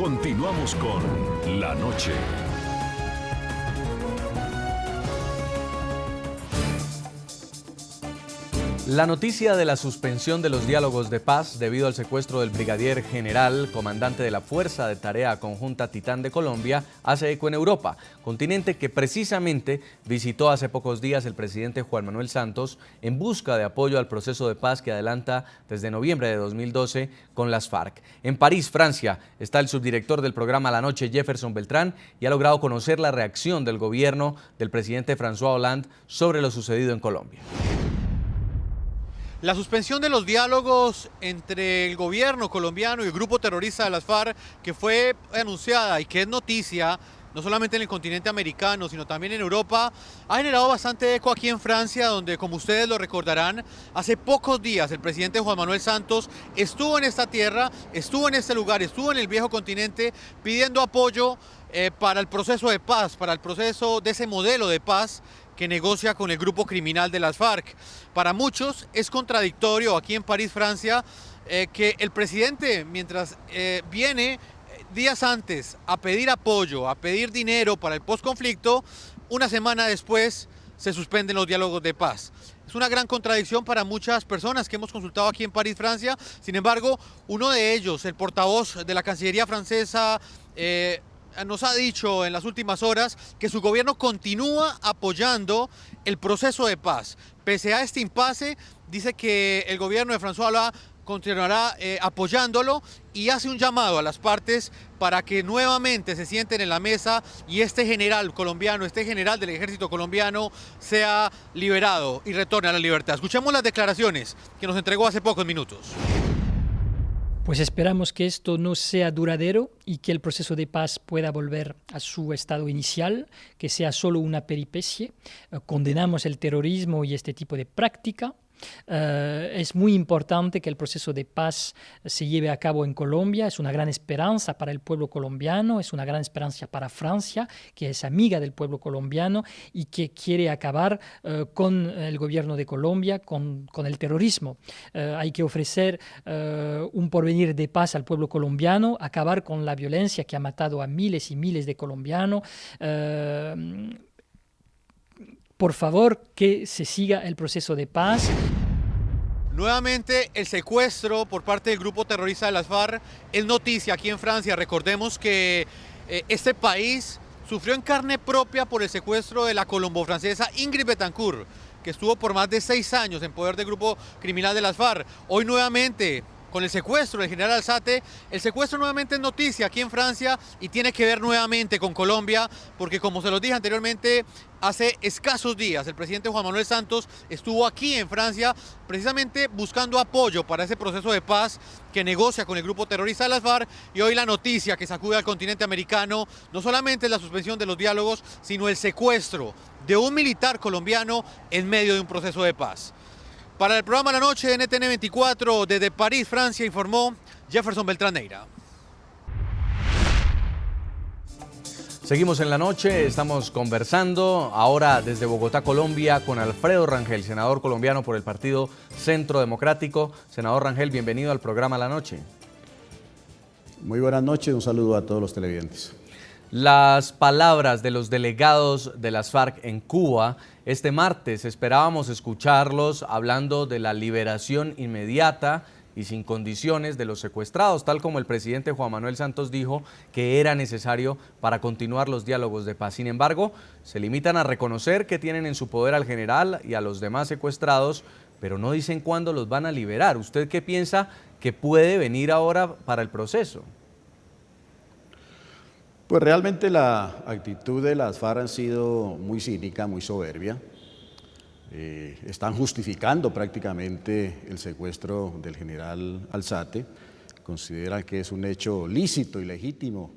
Continuamos con La Noche. La noticia de la suspensión de los diálogos de paz debido al secuestro del brigadier general, comandante de la Fuerza de Tarea Conjunta Titán de Colombia, hace eco en Europa, continente que precisamente visitó hace pocos días el presidente Juan Manuel Santos en busca de apoyo al proceso de paz que adelanta desde noviembre de 2012 con las FARC. En París, Francia, está el subdirector del programa La Noche, Jefferson Beltrán, y ha logrado conocer la reacción del gobierno del presidente François Hollande sobre lo sucedido en Colombia. La suspensión de los diálogos entre el gobierno colombiano y el grupo terrorista de las FARC, que fue anunciada y que es noticia, no solamente en el continente americano, sino también en Europa, ha generado bastante eco aquí en Francia, donde, como ustedes lo recordarán, hace pocos días el presidente Juan Manuel Santos estuvo en esta tierra, estuvo en este lugar, estuvo en el viejo continente pidiendo apoyo para el proceso de paz, para el proceso de ese modelo de paz que negocia con el grupo criminal de las FARC. Para muchos es contradictorio aquí en París, Francia, que el presidente, mientras viene días antes a pedir apoyo, a pedir dinero para el postconflicto, una semana después se suspenden los diálogos de paz. Es una gran contradicción para muchas personas que hemos consultado aquí en París, Francia. Sin embargo, uno de ellos, el portavoz de la Cancillería francesa, nos ha dicho en las últimas horas que su gobierno continúa apoyando el proceso de paz. Pese a este impasse, dice que el gobierno de François Hollande continuará apoyándolo y hace un llamado a las partes para que nuevamente se sienten en la mesa y este general colombiano, este general del ejército colombiano sea liberado y retorne a la libertad. Escuchemos las declaraciones que nos entregó hace pocos minutos. Pues esperamos que esto no sea duradero y que el proceso de paz pueda volver a su estado inicial, que sea solo una peripecia. Condenamos el terrorismo y este tipo de práctica. Es muy importante que el proceso de paz se lleve a cabo en Colombia. Es una gran esperanza para el pueblo colombiano, es una gran esperanza para Francia, que es amiga del pueblo colombiano y que quiere acabar con el gobierno de Colombia, con el terrorismo. Hay que ofrecer un porvenir de paz al pueblo colombiano, acabar con la violencia que ha matado a miles y miles de colombianos. Por favor, que se siga el proceso de paz. Nuevamente, el secuestro por parte del grupo terrorista de las FARC es noticia aquí en Francia. Recordemos que este país sufrió en carne propia por el secuestro de la colombo-francesa Ingrid Betancourt, que estuvo por más de 6 años en poder del grupo criminal de las FARC. Hoy nuevamente, con el secuestro del general Alzate, el secuestro nuevamente es noticia aquí en Francia y tiene que ver nuevamente con Colombia, porque como se los dije anteriormente, hace escasos días el presidente Juan Manuel Santos estuvo aquí en Francia precisamente buscando apoyo para ese proceso de paz que negocia con el grupo terrorista de las FARC, y hoy la noticia que sacude al continente americano no solamente es la suspensión de los diálogos, sino el secuestro de un militar colombiano en medio de un proceso de paz. Para el programa La Noche de NTN 24, desde París, Francia, informó Jefferson Beltrán Neira. Seguimos en La Noche, estamos conversando ahora desde Bogotá, Colombia, con Alfredo Rangel, senador colombiano por el Partido Centro Democrático. Senador Rangel, bienvenido al programa La Noche. Muy buenas noches, un saludo a todos los televidentes. Las palabras de los delegados de las FARC en Cuba este martes, esperábamos escucharlos hablando de la liberación inmediata y sin condiciones de los secuestrados, tal como el presidente Juan Manuel Santos dijo que era necesario para continuar los diálogos de paz. Sin embargo, se limitan a reconocer que tienen en su poder al general y a los demás secuestrados, pero no dicen cuándo los van a liberar. ¿Usted qué piensa que puede venir ahora para el proceso? Pues realmente la actitud de las FARC ha sido muy cínica, muy soberbia. Están justificando prácticamente el secuestro del general Alzate. Consideran que es un hecho lícito y legítimo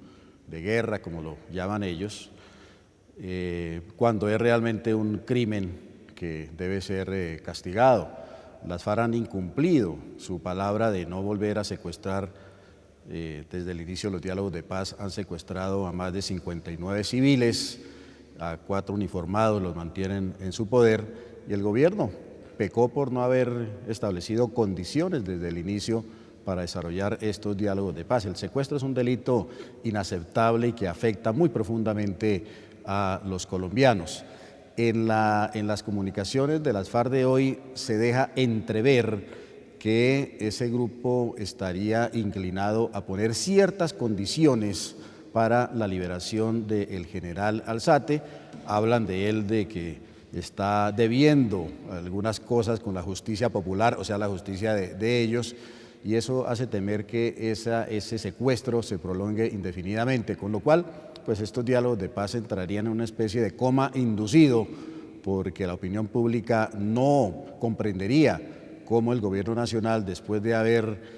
de guerra, como lo llaman ellos, cuando es realmente un crimen que debe ser castigado. Las FARC han incumplido su palabra de no volver a secuestrar. Desde el inicio de los diálogos de paz han secuestrado a más de 59 civiles, a 4 uniformados los mantienen en su poder, y el gobierno pecó por no haber establecido condiciones desde el inicio para desarrollar estos diálogos de paz. El secuestro es un delito inaceptable y que afecta muy profundamente a los colombianos. En las comunicaciones de las FARC de hoy se deja entrever que ese grupo estaría inclinado a poner ciertas condiciones para la liberación del general Alzate. Hablan de él de que está debiendo algunas cosas con la justicia popular, o sea, la justicia de ellos, y eso hace temer que ese secuestro se prolongue indefinidamente, con lo cual, pues estos diálogos de paz entrarían en una especie de coma inducido, porque la opinión pública no comprendería cómo el gobierno nacional, después de haber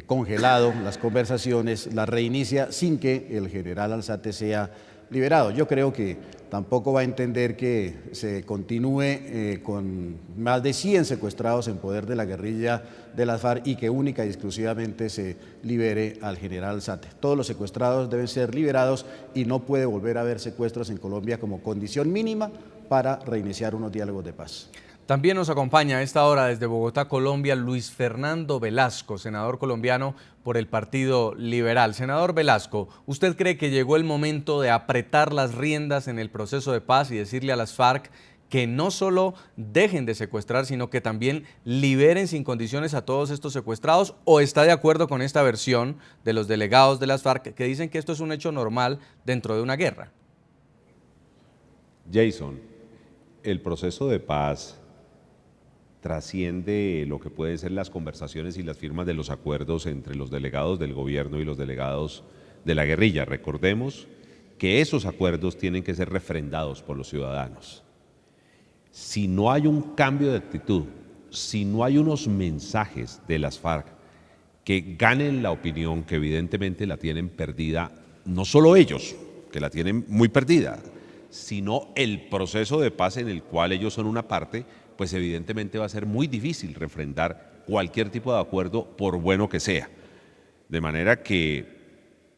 congelado las conversaciones, las reinicia sin que el general Alzate sea liberado. Yo creo que tampoco va a entender que se continúe con más de 100 secuestrados en poder de la guerrilla de las FARC y que única y exclusivamente se libere al general Alzate. Todos los secuestrados deben ser liberados y no puede volver a haber secuestros en Colombia como condición mínima para reiniciar unos diálogos de paz. También nos acompaña a esta hora desde Bogotá, Colombia, Luis Fernando Velasco, senador colombiano por el Partido Liberal. Senador Velasco, ¿usted cree que llegó el momento de apretar las riendas en el proceso de paz y decirle a las FARC que no solo dejen de secuestrar, sino que también liberen sin condiciones a todos estos secuestrados? ¿O está de acuerdo con esta versión de los delegados de las FARC que dicen que esto es un hecho normal dentro de una guerra? Jason, el proceso de paz trasciende lo que pueden ser las conversaciones y las firmas de los acuerdos entre los delegados del gobierno y los delegados de la guerrilla. Recordemos que esos acuerdos tienen que ser refrendados por los ciudadanos. Si no hay un cambio de actitud, si no hay unos mensajes de las FARC que ganen la opinión, que evidentemente la tienen perdida, no solo ellos, que la tienen muy perdida, sino el proceso de paz en el cual ellos son una parte, pues evidentemente va a ser muy difícil refrendar cualquier tipo de acuerdo, por bueno que sea. De manera que,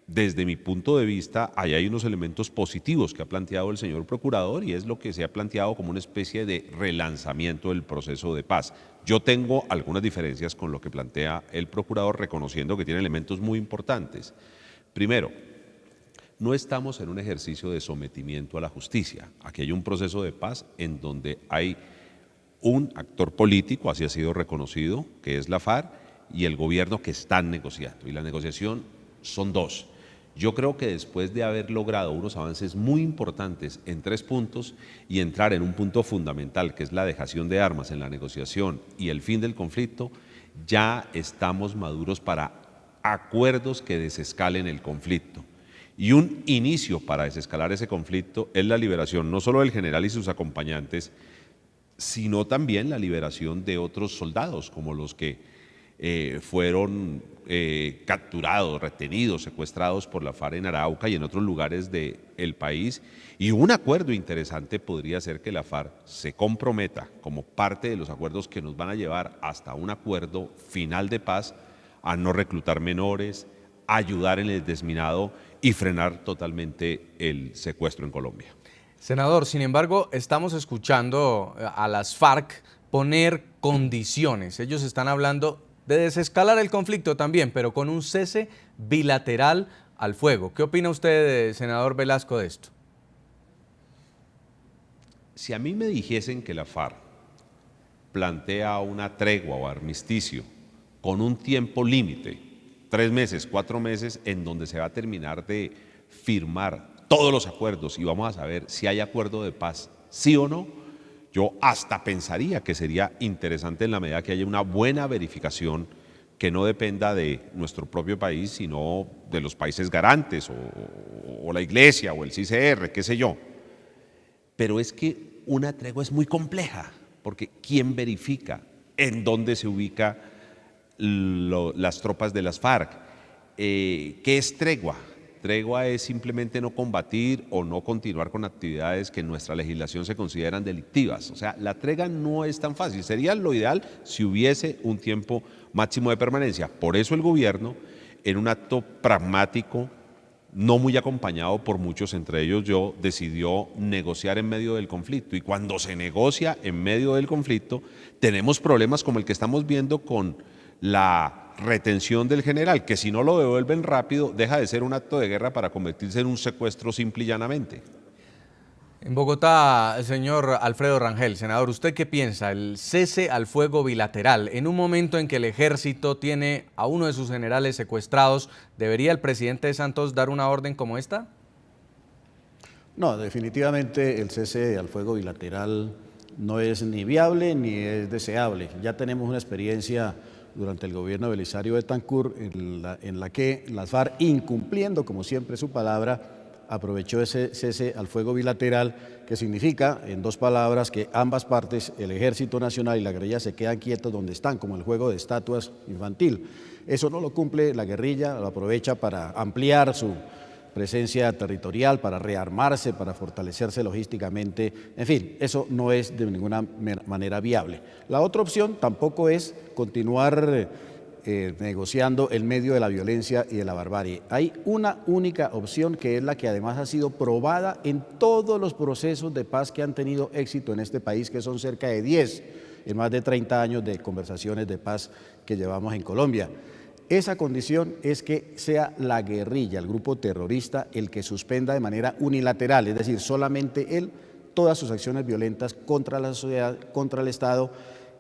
desde mi punto de vista, ahí hay unos elementos positivos que ha planteado el señor procurador y es lo que se ha planteado como una especie de relanzamiento del proceso de paz. Yo tengo algunas diferencias con lo que plantea el procurador, reconociendo que tiene elementos muy importantes. Primero, no estamos en un ejercicio de sometimiento a la justicia. Aquí hay un proceso de paz en donde hay un actor político, así ha sido reconocido, que es la FARC, y el gobierno que están negociando. Y la negociación son dos. Yo creo que después de haber logrado unos avances muy importantes en 3 puntos y entrar en un punto fundamental, que es la dejación de armas en la negociación y el fin del conflicto, ya estamos maduros para acuerdos que desescalen el conflicto. Y un inicio para desescalar ese conflicto es la liberación no solo del general y sus acompañantes, sino también la liberación de otros soldados, como los que fueron capturados, retenidos, secuestrados por la FARC en Arauca y en otros lugares del país. Y un acuerdo interesante podría ser que la FARC se comprometa, como parte de los acuerdos que nos van a llevar hasta un acuerdo final de paz, a no reclutar menores, ayudar en el desminado y frenar totalmente el secuestro en Colombia. Senador, sin embargo, estamos escuchando a las FARC poner condiciones. Ellos están hablando de desescalar el conflicto también, pero con un cese bilateral al fuego. ¿Qué opina usted, senador Velasco, de esto? Si a mí me dijesen que la FARC plantea una tregua o armisticio con un tiempo límite, 3 meses, 4 meses, en donde se va a terminar de firmar todos los acuerdos y vamos a saber si hay acuerdo de paz, sí o no, yo hasta pensaría que sería interesante en la medida que haya una buena verificación que no dependa de nuestro propio país, sino de los países garantes o la Iglesia o el CICR, qué sé yo. Pero es que una tregua es muy compleja, porque ¿quién verifica en dónde se ubica las tropas de las FARC? ¿Qué es tregua? Tregua es simplemente no combatir o no continuar con actividades que en nuestra legislación se consideran delictivas. O sea, la tregua no es tan fácil. Sería lo ideal si hubiese un tiempo máximo de permanencia. Por eso el gobierno, en un acto pragmático, no muy acompañado por muchos, entre ellos yo, decidió negociar en medio del conflicto. Y cuando se negocia en medio del conflicto, tenemos problemas como el que estamos viendo con la retención del general, que si no lo devuelven rápido, deja de ser un acto de guerra para convertirse en un secuestro simple y llanamente. En Bogotá, señor Alfredo Rangel, senador, ¿usted qué piensa? El cese al fuego bilateral, en un momento en que el ejército tiene a uno de sus generales secuestrados, ¿debería el presidente Santos dar una orden como esta? No, definitivamente el cese al fuego bilateral no es ni viable ni es deseable. Ya tenemos una experiencia durante el gobierno de Belisario Betancur en la que las FARC, incumpliendo como siempre su palabra, aprovechó ese cese al fuego bilateral, que significa, en dos palabras, que ambas partes, el Ejército Nacional y la guerrilla, se quedan quietos donde están, como el juego de estatuas infantil. Eso no lo cumple la guerrilla, lo aprovecha para ampliar su presencia territorial, para rearmarse, para fortalecerse logísticamente. En fin, eso no es de ninguna manera viable. La otra opción tampoco es continuar negociando en medio de la violencia y de la barbarie. Hay una única opción, que es la que además ha sido probada en todos los procesos de paz que han tenido éxito en este país, que son cerca de 10 en más de 30 años de conversaciones de paz que llevamos en Colombia. Esa condición es que sea la guerrilla, el grupo terrorista, el que suspenda de manera unilateral, es decir, solamente él, todas sus acciones violentas contra la sociedad, contra el Estado,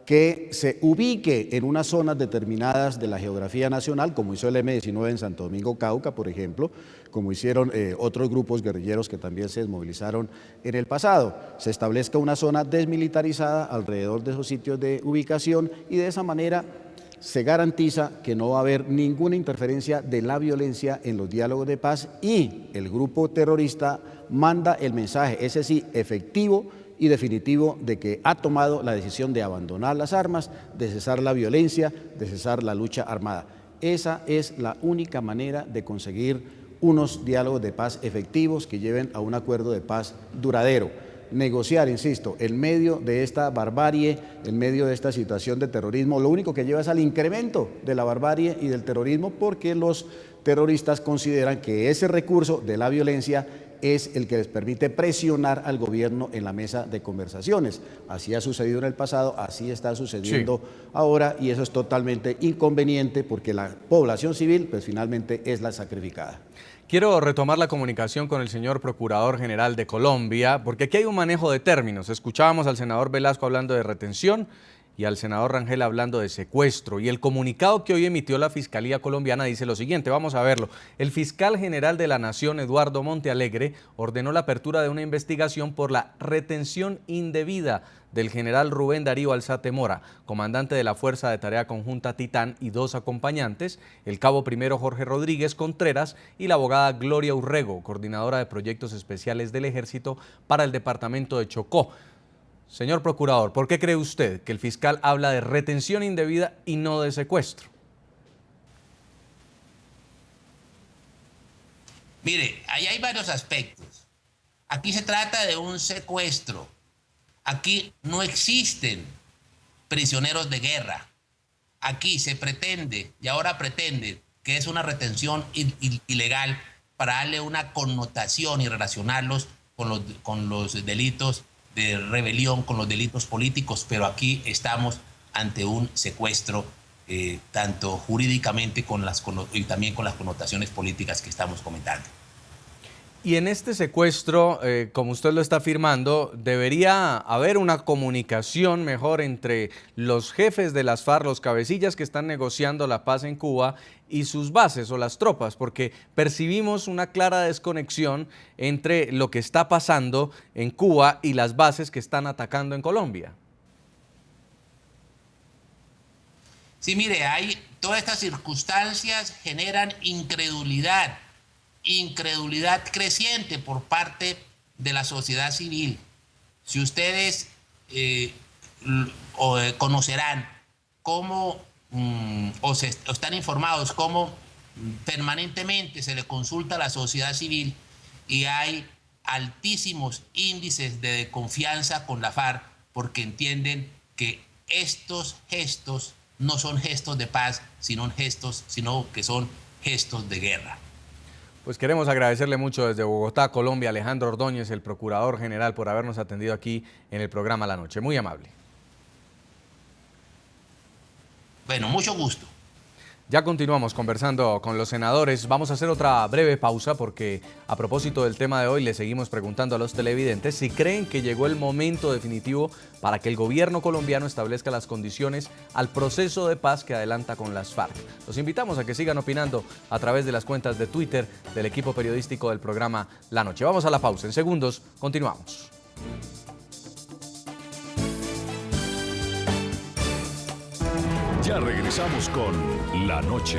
que se ubique en unas zonas determinadas de la geografía nacional, como hizo el M-19 en Santo Domingo, Cauca, por ejemplo, como hicieron otros grupos guerrilleros que también se desmovilizaron en el pasado. Se establezca una zona desmilitarizada alrededor de esos sitios de ubicación y de esa manera se garantiza que no va a haber ninguna interferencia de la violencia en los diálogos de paz y el grupo terrorista manda el mensaje, ese sí, efectivo y definitivo, de que ha tomado la decisión de abandonar las armas, de cesar la violencia, de cesar la lucha armada. Esa es la única manera de conseguir unos diálogos de paz efectivos que lleven a un acuerdo de paz duradero. Negociar, insisto, en medio de esta barbarie, en medio de esta situación de terrorismo, lo único que lleva es al incremento de la barbarie y del terrorismo, porque los terroristas consideran que ese recurso de la violencia es el que les permite presionar al gobierno en la mesa de conversaciones. Así ha sucedido en el pasado, así está sucediendo ahora, y eso es totalmente inconveniente porque la población civil pues finalmente es la sacrificada. Quiero retomar la comunicación con el señor Procurador General de Colombia, porque aquí hay un manejo de términos. Escuchábamos al senador Velasco hablando de retención y al senador Rangel hablando de secuestro. Y el comunicado que hoy emitió la Fiscalía colombiana dice lo siguiente, vamos a verlo. El fiscal general de la Nación, Eduardo Montealegre, ordenó la apertura de una investigación por la retención indebida del general Rubén Darío Alzate Mora, comandante de la Fuerza de Tarea Conjunta Titán, y dos acompañantes, el cabo primero Jorge Rodríguez Contreras y la abogada Gloria Urrego, coordinadora de proyectos especiales del Ejército para el departamento de Chocó. Señor Procurador, ¿por qué cree usted que el fiscal habla de retención indebida y no de secuestro? Mire, ahí hay varios aspectos. Aquí se trata de un secuestro. Aquí no existen prisioneros de guerra. Aquí se pretende, y ahora pretende, que es una retención ilegal para darle una connotación y relacionarlos con los delitos de rebelión, con los delitos políticos, pero aquí estamos ante un secuestro, tanto jurídicamente y también con las connotaciones políticas que estamos comentando. Y en este secuestro, como usted lo está afirmando, debería haber una comunicación mejor entre los jefes de las FARC, los cabecillas que están negociando la paz en Cuba, y sus bases o las tropas, porque percibimos una clara desconexión entre lo que está pasando en Cuba y las bases que están atacando en Colombia. Sí, mire, todas estas circunstancias generan incredulidad creciente por parte de la sociedad civil. Si ustedes conocerán cómo o están informados cómo permanentemente se le consulta a la sociedad civil y hay altísimos índices de confianza con la FARC porque entienden que estos gestos no son gestos de paz, sino que son gestos de guerra. Pues queremos agradecerle mucho desde Bogotá, Colombia, Alejandro Ordóñez, el Procurador General, por habernos atendido aquí en el programa La Noche. Muy amable. Bueno, mucho gusto. Ya continuamos conversando con los senadores. Vamos a hacer otra breve pausa porque a propósito del tema de hoy le seguimos preguntando a los televidentes si creen que llegó el momento definitivo para que el gobierno colombiano establezca las condiciones al proceso de paz que adelanta con las FARC. Los invitamos a que sigan opinando a través de las cuentas de Twitter del equipo periodístico del programa La Noche. Vamos a la pausa. En segundos continuamos. Ya regresamos con La Noche.